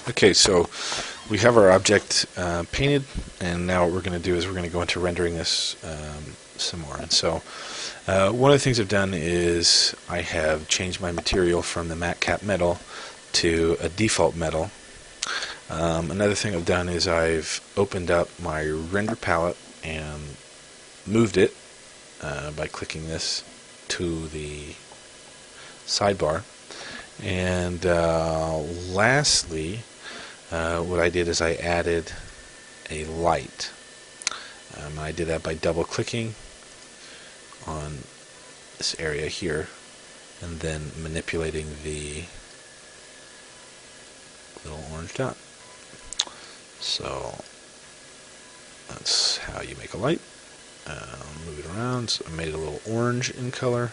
Okay, so we have our object painted, and now what we're going to do is we're going to go into rendering this some more. And so one of the things I've done is I have changed my material from the matte cap metal to a default metal. Another thing I've done is I've opened up my render palette and moved it by clicking this to the sidebar. And lastly, what I did is I added a light. I did that by double clicking on this area here and then manipulating the little orange dot. So that's how you make a light. Move it around. So I made it a little orange in color,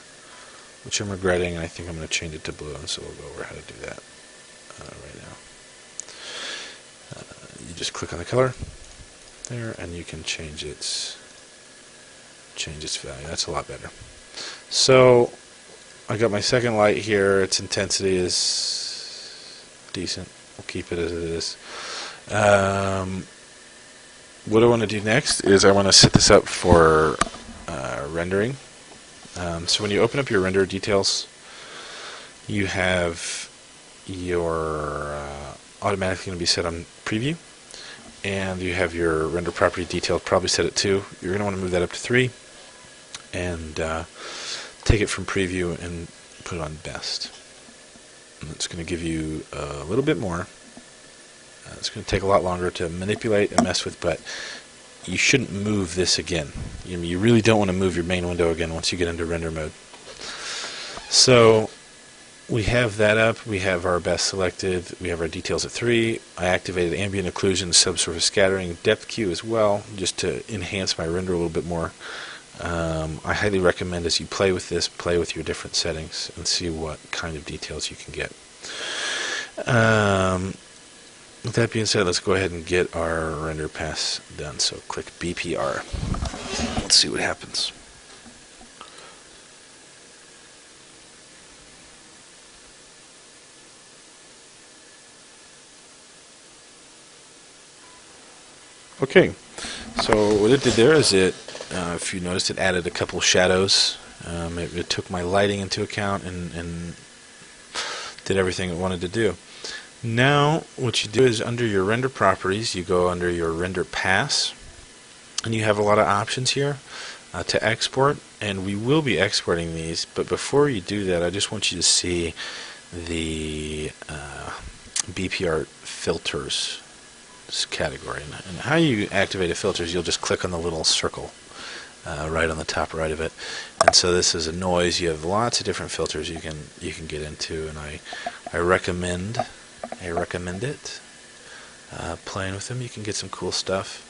which I'm regretting, and I think I'm going to change it to blue, and so we'll go over how to do that right now. You just click on the color there, and you can change its value. That's a lot better. So I got my second light here. Its intensity is decent. We'll keep it as it is. What I want to do next is I want to set this up for rendering. So when you open up your render details, you have your automatically going to be set on preview, and you have your render property detail probably set at 2. You're going to want to move that up to 3 and take it from preview and put it on best. And it's going to give you a little bit more. It's going to take a lot longer to manipulate and mess with, but you shouldn't move this again. You really don't want to move your main window again once you get into render mode. So we have that up. We have our best selected. We have our details at 3. I activated ambient occlusion, subsurface scattering, depth Q as well, just to enhance my render a little bit more. I highly recommend as you play with this, play with your different settings and see what kind of details you can get. With that being said, let's go ahead and get our render pass done. So click BPR. Let's see what happens. Okay, so what it did there is if you noticed, it added a couple shadows. It took my lighting into account and did everything it wanted to do. Now, what you do is under your render properties, you go under your render pass, and you have a lot of options here to export, and we will be exporting these, but before you do that, I just want you to see the BPR filters category. And how you activate a filter is you'll just click on the little circle right on the top right of it. And so this is a noise. You have lots of different filters you can get into, and I recommend it. Playing with them, you can get some cool stuff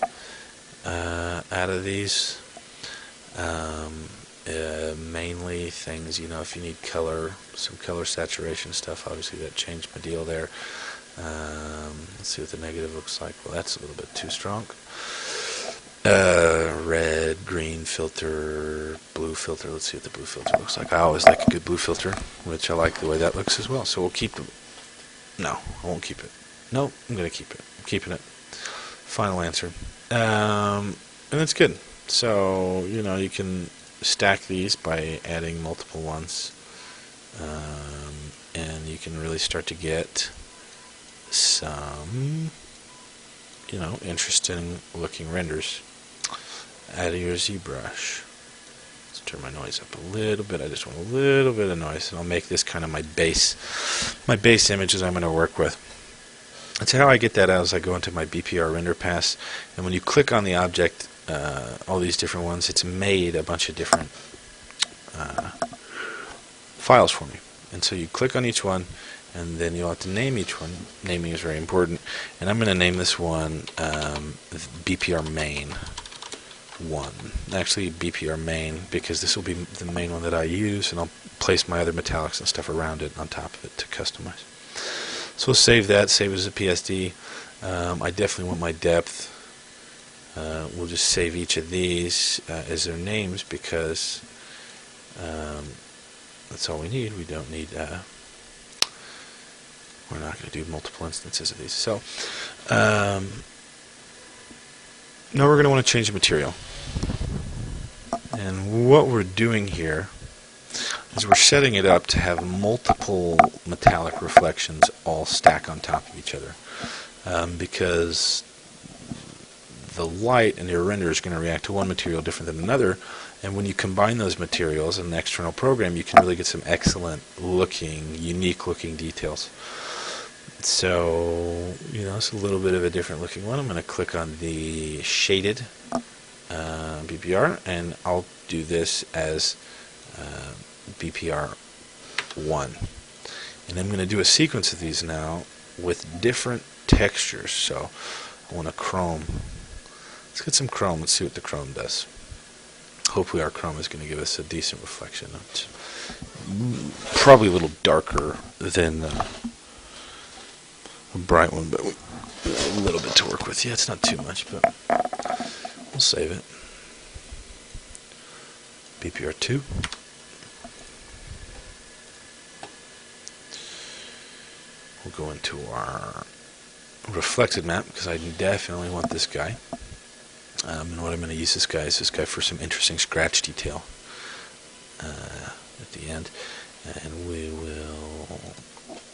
out of these. Mainly things, if you need color, some color saturation stuff, obviously that changed my deal there. Let's see what the negative looks like. Well, that's a little bit too strong. Red, green filter, blue filter. Let's see what the blue filter looks like. I always like a good blue filter, which I like the way that looks as well. So we'll keep them. No, I won't keep it. No, I'm going to keep it. I'm keeping it. Final answer. And that's good. So, you can stack these by adding multiple ones. And you can really start to get some, interesting looking renders out of your ZBrush. Let's turn my noise up a little bit. I just want a little bit of noise, and I'll make this kind of my base images I'm going to work with. That's how I get that out, as I go into my BPR render pass, and when you click on the object, all these different ones, it's made a bunch of different files for me. And so you click on each one, and then you'll have to name each one. Naming is very important, and I'm going to name this one BPR main 1. Actually, BPR main, because this will be the main one that I use, and I'll place my other metallics and stuff around it on top of it to customize. So we'll save that, save it as a PSD. I definitely want my depth. We'll just save each of these as their names, because that's all we need. We don't need We're not going to do multiple instances of these. So now we're going to want to change the material. And what we're doing here is we're setting it up to have multiple metallic reflections all stack on top of each other. Because the light in your render is going to react to one material different than another, and when you combine those materials in an external program, you can really get some excellent looking, unique looking details. So, it's a little bit of a different looking one. I'm going to click on the shaded BPR, and I'll do this as BPR 1. And I'm going to do a sequence of these now with different textures. So I want a chrome. Let's get some chrome. Let's see what the chrome does. Hopefully our chrome is going to give us a decent reflection. It's probably a little darker than a bright one, but a little bit to work with. Yeah, it's not too much, but we'll save it. BPR 2. We'll go into our reflected map because I definitely want this guy. And what I'm going to use this guy for some interesting scratch detail at the end. And we will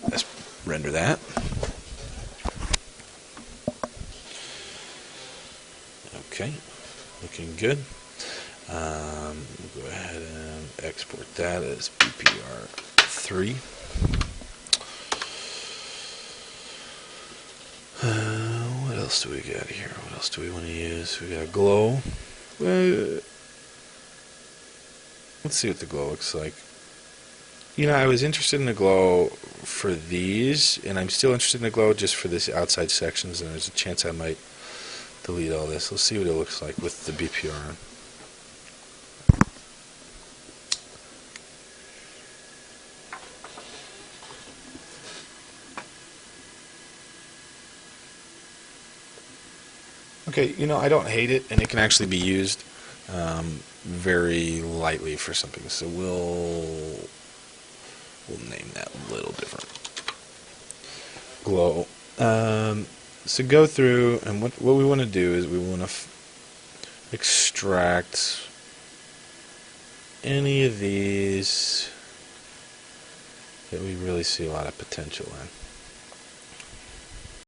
let's render that. Okay, looking good. We'll go ahead and export that as BPR 3. What else do we got here? What else do we want to use? We got glow. Let's see what the glow looks like. I was interested in the glow for these, and I'm still interested in the glow just for this outside sections, and there's a chance I might delete all this. Let's see what it looks like with the BPR on. Okay, I don't hate it, and it can actually be used very lightly for something. So we'll name that a little different. Glow. So go through, and what we want to do is we want to extract any of these that we really see a lot of potential in.